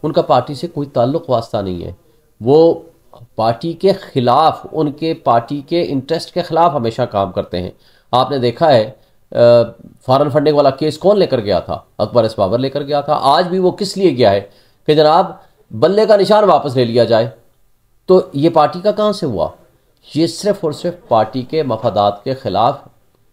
उनका पार्टी से कोई ताल्लुक़ वास्ता नहीं है। वो पार्टी के ख़िलाफ़, उनके पार्टी के इंटरेस्ट के ख़िलाफ़ हमेशा काम करते हैं। आपने देखा है फॉरेन फंडिंग वाला केस कौन लेकर गया था? अकबर एस बाबर लेकर गया था। आज भी वो किस लिए गया है कि जनाब बल्ले का निशान वापस ले लिया जाए। तो ये पार्टी का कहाँ से हुआ? ये सिर्फ और सिर्फ पार्टी के मफादात के ख़िलाफ़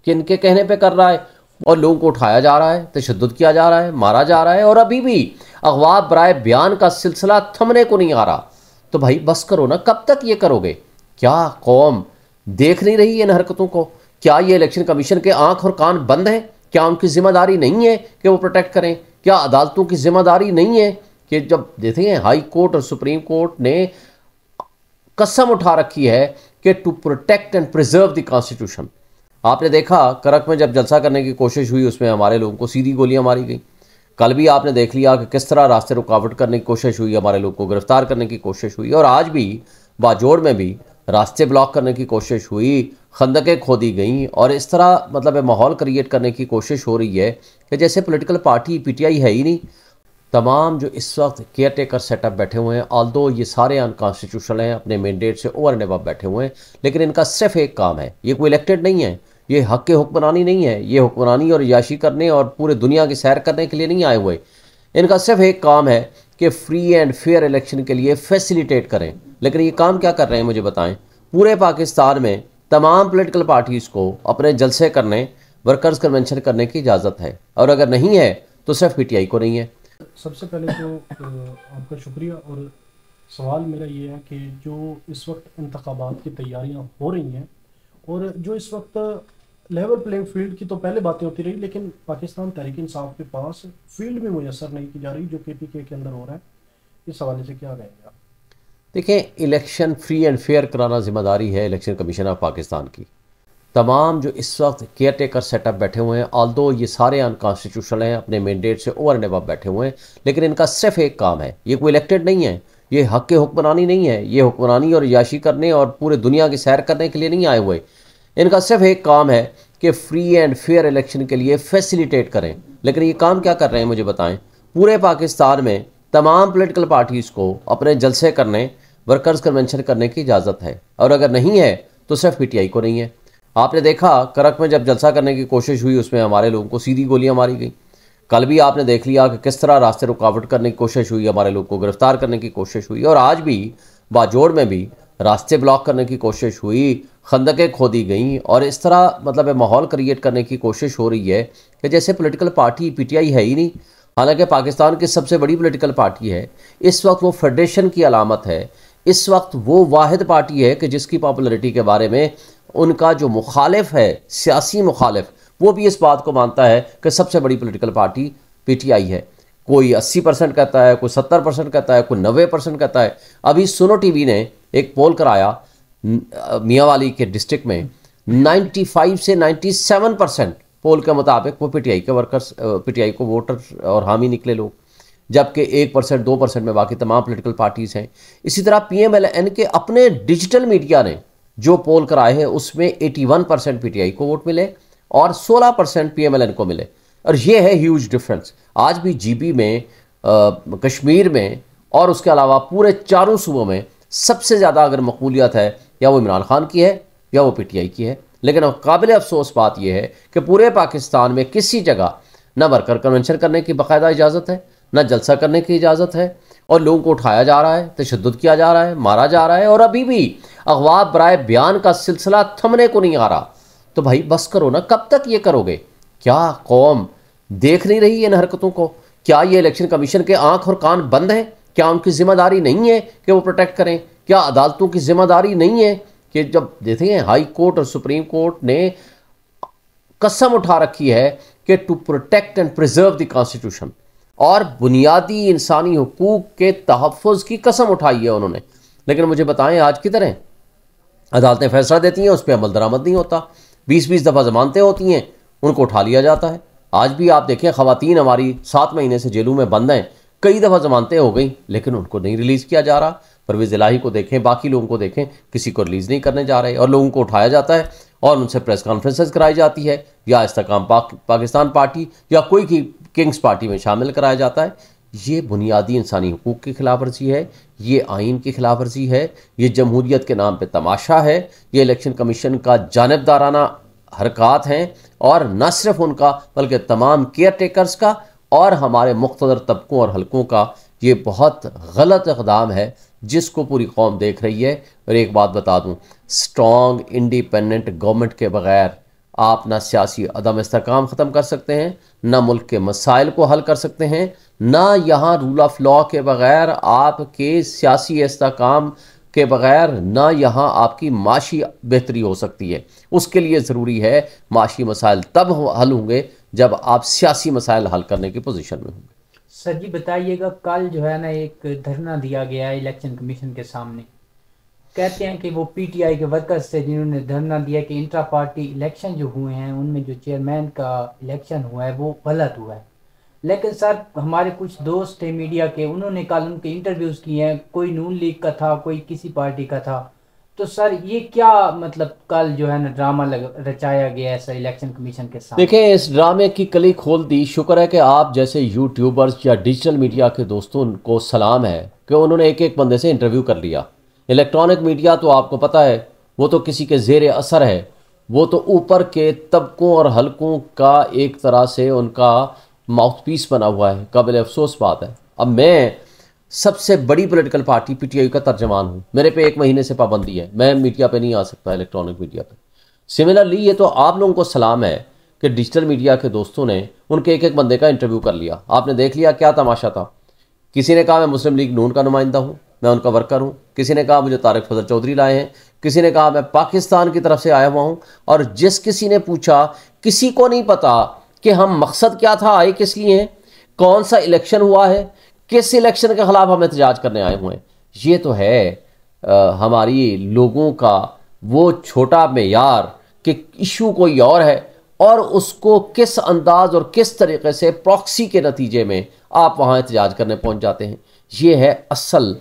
किन के कहने पे कर रहा है, और लोगों को उठाया जा रहा है, तशद्दुद किया जा रहा है, मारा जा रहा है, और अभी भी अगवा बराए बयान का सिलसिला थमने को नहीं आ रहा। तो भाई बस करो ना, कब तक ये करोगे? क्या कौम देख नहीं रही इन हरकतों को? क्या ये इलेक्शन कमीशन के आंख और कान बंद हैं? क्या उनकी जिम्मेदारी नहीं है कि वो प्रोटेक्ट करें? क्या अदालतों की जिम्मेदारी नहीं है कि जब देते हैं हाई कोर्ट और सुप्रीम कोर्ट ने कसम उठा रखी है कि to protect and preserve the constitution. आपने देखा करक में जब जलसा करने की कोशिश हुई, उसमें हमारे लोगों को सीधी गोलियां मारी गई। कल भी आपने देख लिया कि किस तरह रास्ते रुकावट करने की कोशिश हुई, हमारे लोग को गिरफ्तार करने की कोशिश हुई, और आज भी बाजोड़ में भी रास्ते ब्लॉक करने की कोशिश हुई, खंदकें खोदी गई, और इस तरह मतलब माहौल क्रिएट करने की कोशिश हो रही है कि जैसे पॉलिटिकल पार्टी पीटीआई है ही नहीं। तमाम जो इस वक्त केयर टेकर सेटअप बैठे हुए हैं, ऑल्दो ये सारे अनकॉन्स्टिट्यूशनल हैं, अपने मैंडेट से ओवर एंड अबव बैठे हुए हैं, लेकिन इनका सिर्फ एक काम है, ये कोई इलेक्टेड नहीं है, ये हक के हुक्मरानी नहीं है, ये हुक्मरानी और याशी करने और पूरे दुनिया की सैर करने के लिए नहीं आए हुए। इनका सिर्फ एक काम है कि फ्री एंड फेयर इलेक्शन के लिए फैसिलिटेट करें। लेकिन ये काम क्या कर रहे हैं मुझे बताएं? पूरे पाकिस्तान में तमाम पॉलिटिकल पार्टीज़ को अपने जलसे करने, वर्कर्स कन्वेंशन करने की इजाज़त है, और अगर नहीं है तो सिर्फ पीटीआई को नहीं है। सबसे पहले तो आपका शुक्रिया। और सवाल मेरा ये है कि जो इस वक्त इंतखाबात की तैयारियां हो रही हैं, और जो इस वक्त लेवल प्लेइंग फील्ड की तो पहले बातें होती रही, लेकिन पाकिस्तान तहरीक इंसाफ के पास फील्ड में मुयसर नहीं की जा रही जो केपीके के अंदर हो रहा है, इस हवाले से क्या कहेंगे आप? देखें, इलेक्शन फ्री एंड फेयर कराना जिम्मेदारी है इलेक्शन कमीशन ऑफ पाकिस्तान की। तमाम जो इस वक्त केयर टेकर सेटअप बैठे हुए हैं, ऑल्दो ये सारे अनकॉन्स्टिट्यूशनल हैं, अपने मैंडेट से ओवर एंड अबव बैठे हुए हैं, लेकिन इनका सिर्फ एक काम है, ये कोई इलेक्टेड नहीं है, ये हक के हुक्मरानी नहीं है, ये हुक्मरानी और याशी करने और पूरे दुनिया की सैर करने के लिए नहीं आए हुए। इनका सिर्फ एक काम है कि फ्री एंड फेयर इलेक्शन के लिए फैसिलिटेट करें। लेकिन ये काम क्या कर रहे हैं मुझे बताएं? पूरे पाकिस्तान में तमाम पॉलिटिकल पार्टीज़ को अपने जलसे करने, वर्कर्स कन्वेंशन करने की इजाज़त है, और अगर नहीं है तो सिर्फ पीटीआई को नहीं है। आपने देखा करक में जब जलसा करने की कोशिश हुई, उसमें हमारे लोगों को सीधी गोलियां मारी गई। कल भी आपने देख लिया कि किस तरह रास्ते रुकावट करने की कोशिश हुई, हमारे लोग को गिरफ्तार करने की कोशिश हुई, और आज भी बाजोड़ में भी रास्ते ब्लॉक करने की कोशिश हुई, खंदकें खोदी गई, और इस तरह मतलब माहौल क्रिएट करने की कोशिश हो रही है कि जैसे पॉलिटिकल पार्टी पीटीआई है ही नहीं। हालांकि पाकिस्तान की सबसे बड़ी पॉलिटिकल पार्टी है, इस वक्त वो फेडरेशन की अलामत है, इस वक्त वो वाहिद पार्टी है कि जिसकी पॉपुलरिटी के बारे में उनका जो मुखालिफ है, सियासी मुखालिफ, वो भी इस बात को मानता है कि सबसे बड़ी पॉलिटिकल पार्टी पीटीआई है। कोई 80% कहता है, कोई 70% कहता है, कोई 90% कहता है। अभी सुनो टीवी ने एक पोल कराया मियांवाली के डिस्ट्रिक्ट में, 95 से 97% पोल के मुताबिक वो पीटीआई के वर्कर्स, पीटीआई को वोटर और हामी निकले लोग, जबकि 1% 2% में बाकी तमाम पॉलिटिकल पार्टीज़ हैं। इसी तरह पीएमएलएन के अपने डिजिटल मीडिया ने जो पोल कराए हैं उसमें 81% पीटीआई को वोट मिले और 16% पीएमएलएन को मिले, और ये है ह्यूज डिफरेंस। आज भी जीबी में, कश्मीर में, और उसके अलावा पूरे चारों सूबों में सबसे ज़्यादा अगर मकबूलियत है या वो इमरान खान की है या वो पीटीआई की है। लेकिन काबिल अफसोस बात यह है कि पूरे पाकिस्तान में किसी जगह न वर्कर कन्वेंशन करने की बाकायदा इजाज़त है, न जलसा करने की इजाज़त है, और लोगों को उठाया जा रहा है, तशद्दुद किया जा रहा है, मारा जा रहा है, और अभी भी अगवा बराए बयान का सिलसिला थमने को नहीं आ रहा। तो भाई बस करो ना, कब तक ये करोगे? क्या कौम देख नहीं रही इन हरकतों को? क्या ये इलेक्शन कमीशन के आंख और कान बंद हैं? क्या उनकी जिम्मेदारी नहीं है कि वो प्रोटेक्ट करें? क्या अदालतों की जिम्मेदारी नहीं है कि जब देते हैं हाई कोर्ट और सुप्रीम कोर्ट ने कसम उठा रखी है कि to protect and preserve the constitution, और बुनियादी इंसानी हुकूक के तहफ़्फ़ुज़ की कसम उठाई है उन्होंने। लेकिन मुझे बताएं आज किधर हैं? अदालतें फैसला देती हैं, उस पर अमल दरामद नहीं होता। 20-20 दफ़ा जमानतें होती हैं, उनको उठा लिया जाता है। आज भी आप देखें, ख़वातीन हमारी 7 महीने से जेलों में बंद हैं, कई दफ़ा जमानतें हो गई, लेकिन उनको नहीं रिलीज़ किया जा रहा। परवेज़ इलाही को देखें, बाकी लोगों को देखें, किसी को रिलीज़ नहीं करने जा रहे, और लोगों को उठाया जाता है और उनसे प्रेस कॉन्फ्रेंसेस कराई जाती है, या इस्तेकाम पाकिस्तान पार्टी या कोई की किंग्स पार्टी में शामिल कराया जाता है। ये बुनियादी इंसानी हकूक़ की खिलाफ वर्जी है, ये आइन की खिलाफ वर्जी है, ये जमहूरियत के नाम पे तमाशा है, ये इलेक्शन कमीशन का जानिबदाराना हरकत हैं, और न सिर्फ उनका बल्कि तमाम केयर टेकर्स का और हमारे मुख्तदर तबकों और हलकों का ये बहुत गलत इक़दाम है जिसको पूरी कौम देख रही है। और एक बात बता दूँ, स्ट्रॉन्ग इंडिपेंडेंट गवर्नमेंट के बग़ैर आप ना सियासी अदम इस्तेहकाम ख़त्म कर सकते हैं, ना मुल्क के मसाइल को हल कर सकते हैं, ना यहाँ रूल ऑफ लॉ के बग़ैर आपके सियासी इस्तेहकाम के बग़ैर ना यहाँ आपकी माशी बेहतरी हो सकती है। उसके लिए ज़रूरी है माशी मसाइल तब हल होंगे जब आप सियासी मसाइल हल करने की पोजीशन में होंगे। सर जी बताइएगा, कल जो है ना एक धरना दिया गया है इलेक्शन कमीशन के सामने। कहते हैं कि वो पीटीआई के वर्कर्स थे जिन्होंने धरना दिया कि इंट्रा पार्टी इलेक्शन जो हुए हैं उनमें जो चेयरमैन का इलेक्शन हुआ है वो गलत हुआ है। लेकिन सर हमारे कुछ दोस्त थे मीडिया के, उन्होंने कल उनके इंटरव्यूज़ किए हैं, कोई नून लीग का था, कोई किसी पार्टी का था। तो सर ये क्या मतलब कल जो है ना ड्रामा रचाया गया है सर इलेक्शन कमीशन के साथ? देखें, इस ड्रामे की कली खोल दी। शुक्र है कि आप जैसे यूट्यूबर्स या डिजिटल मीडिया के दोस्तों को सलाम है कि उन्होंने एक एक बंदे से इंटरव्यू कर लिया। इलेक्ट्रॉनिक मीडिया तो आपको पता है वो तो किसी के ज़ेर असर है, वो तो ऊपर के तबकों और हलकों का एक तरह से उनका माउथपीस बना हुआ है। काबिल अफसोस बात है। अब मैं सबसे बड़ी पॉलिटिकल पार्टी पीटीआई का तर्जमान हूँ, मेरे पे 1 महीने से पाबंदी है, मैं मीडिया पे नहीं आ सकता, इलेक्ट्रॉनिक मीडिया पे। सिमिलरली ये तो आप लोगों को सलाम है कि डिजिटल मीडिया के दोस्तों ने उनके एक एक बंदे का इंटरव्यू कर लिया। आपने देख लिया क्या तमाशा था। किसी ने कहा मैं मुस्लिम लीग नून का नुमाइंदा हूँ, मैं उनका वर्कर हूँ। किसी ने कहा मुझे तारिक फजल चौधरी लाए हैं। किसी ने कहा मैं पाकिस्तान की तरफ से आया हुआ हूँ। और जिस किसी ने पूछा, किसी को नहीं पता कि हम मकसद क्या था, आए किस लिए हैं, कौन सा इलेक्शन हुआ है, किस इलेक्शन के खिलाफ हम एहतजाज करने आए हुए हैं। ये तो है हमारी लोगों का वो छोटा मेयार कि इशू कोई और है और उसको किस अंदाज और किस तरीके से प्रॉक्सी के नतीजे में आप वहाँ एहतजाज करने पहुँच जाते हैं। ये है असल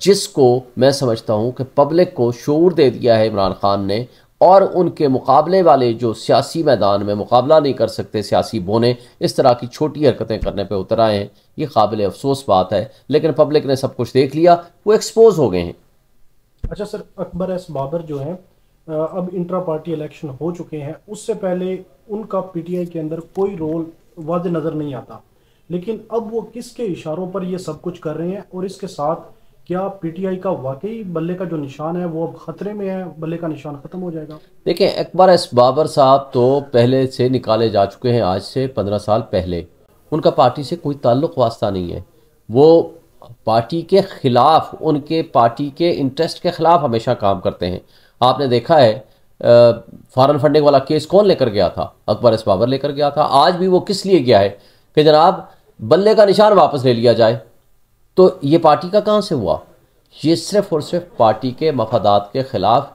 जिसको मैं समझता हूँ कि पब्लिक को शऊर दे दिया है इमरान खान ने, और उनके मुकाबले वाले जो सियासी मैदान में मुकाबला नहीं कर सकते, सियासी बोने इस तरह की छोटी हरकतें करने पे उतर आए हैं। ये काबिल अफसोस बात है, लेकिन पब्लिक ने सब कुछ देख लिया, वो एक्सपोज हो गए हैं। अच्छा सर, अकबर एस बाबर जो है अब इंट्रा पार्टी इलेक्शन हो चुके हैं, उससे पहले उनका पीटीआई के अंदर कोई रोल वाज़ नज़र नहीं आता, लेकिन अब वो किसके इशारों पर ये सब कुछ कर रहे हैं? और इसके साथ क्या पीटीआई का वाकई बल्ले का जो निशान है वो अब खतरे में है, बल्ले का निशान खत्म हो जाएगा? देखें, अकबर एस बाबर साहब तो पहले से निकाले जा चुके हैं, आज से 15 साल पहले। उनका पार्टी से कोई ताल्लुक़ वास्ता नहीं है। वो पार्टी के ख़िलाफ़, उनके पार्टी के इंटरेस्ट के ख़िलाफ़ हमेशा काम करते हैं। आपने देखा है फॉरेन फंडिंग वाला केस कौन लेकर गया था? अकबर एस बाबर लेकर गया था। आज भी वो किस लिए गया है कि जनाब बल्ले का निशान वापस ले लिया जाए। तो ये पार्टी का कहाँ से हुआ? ये सिर्फ और सिर्फ पार्टी के मफादात के ख़िलाफ़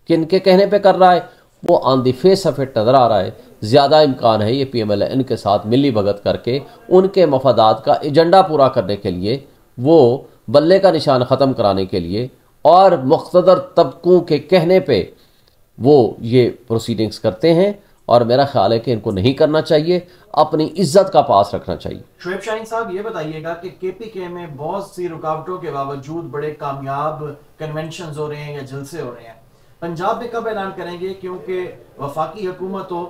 किन के कहने पे कर रहा है, वो on the face of it नज़र आ रहा है। ज़्यादा इम्कान है ये PMLN के साथ मिली भगत करके उनके मफादात का एजेंडा पूरा करने के लिए, वो बल्ले का निशान ख़त्म कराने के लिए और मुख्तदर तबकों के कहने पे वो ये प्रोसीडिंग्स करते हैं। और मेरा ख्याल है कि इनको नहीं करना चाहिए, अपनी इज्जत का पास रखना चाहिए। शुएब शाहीन साहब, ये बताइएगा कि KPK में बहुत सी रुकावटों के बावजूद बड़े कामयाब कन्वेंशन हो रहे हैं या जलसे हो रहे हैं, पंजाब में कब ऐलान करेंगे? क्योंकि वफाकी हुकूमत हो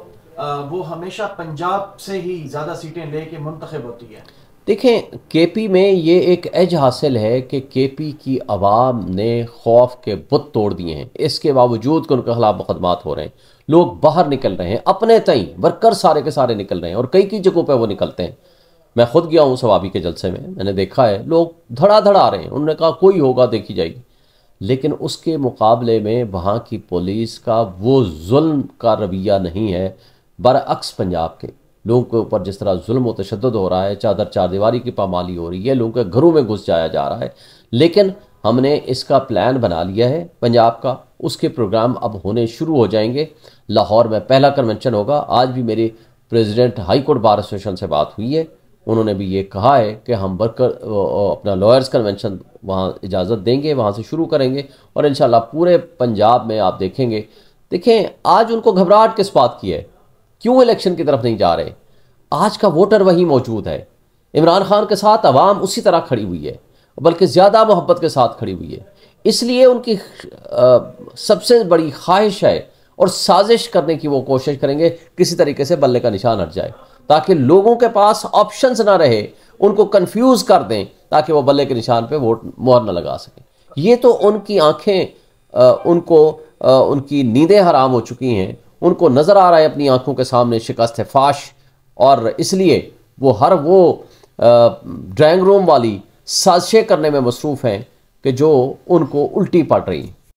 वो हमेशा पंजाब से ही ज़्यादा सीटें लेके मुंतखब होती है। देखें, KP में ये एक एज हासिल है कि KP की आवाम ने खौफ के बुत तोड़ दिए हैं। इसके बावजूद कि उनके खिलाफ मुकदमात हो रहे हैं, लोग बाहर निकल रहे हैं, अपने तई वर्कर सारे के सारे निकल रहे हैं और कई जगहों पे वो निकलते हैं। मैं खुद गया हूँ सवाबी के जलसे में, मैंने देखा है लोग धड़ाधड़ आ रहे हैं। उन्होंने कहा कोई होगा देखी जाएगी, लेकिन उसके मुकाबले में वहाँ की पुलिस का वो जुल्म का रवैया नहीं है। बरअक्स पंजाब के लोगों के ऊपर जिस तरह जुल्म व तशद्दुद हो रहा है, चादर चारदीवारी की पामाली हो रही है, लोगों के घरों में घुस जाया जा रहा है। लेकिन हमने इसका प्लान बना लिया है पंजाब का, उसके प्रोग्राम अब होने शुरू हो जाएंगे। लाहौर में पहला कन्वेंशन होगा। आज भी मेरी president high court bar association से बात हुई है, उन्होंने भी ये कहा है कि हम वर्कर अपना लॉयर्स कन्वेंशन वहाँ इजाज़त देंगे, वहाँ से शुरू करेंगे और इंशाल्लाह पूरे पंजाब में आप देखेंगे। देखें, आज उनको घबराहट किस बात की है, क्यों इलेक्शन की तरफ नहीं जा रहे? आज का वोटर वहीं मौजूद है। इमरान खान के साथ अवाम उसी तरह खड़ी हुई है, बल्कि ज़्यादा मोहब्बत के साथ खड़ी हुई है। इसलिए उनकी सबसे बड़ी ख्वाहिश है और साजिश करने की वो कोशिश करेंगे किसी तरीके से बल्ले का निशान हट जाए, ताकि लोगों के पास ऑप्शंस ना रहे, उनको कंफ्यूज कर दें ताकि वो बल्ले के निशान पे वोट मोहर न लगा सकें। ये तो उनकी आंखें उनकी नींदें हराम हो चुकी हैं, उनको नज़र आ रहा है अपनी आंखों के सामने शिकस्त फाश, और इसलिए वो हर वो ड्राइंग रूम वाली साजिशें करने में मसरूफ़ हैं कि जो उनको उल्टी पड़ रही हैं।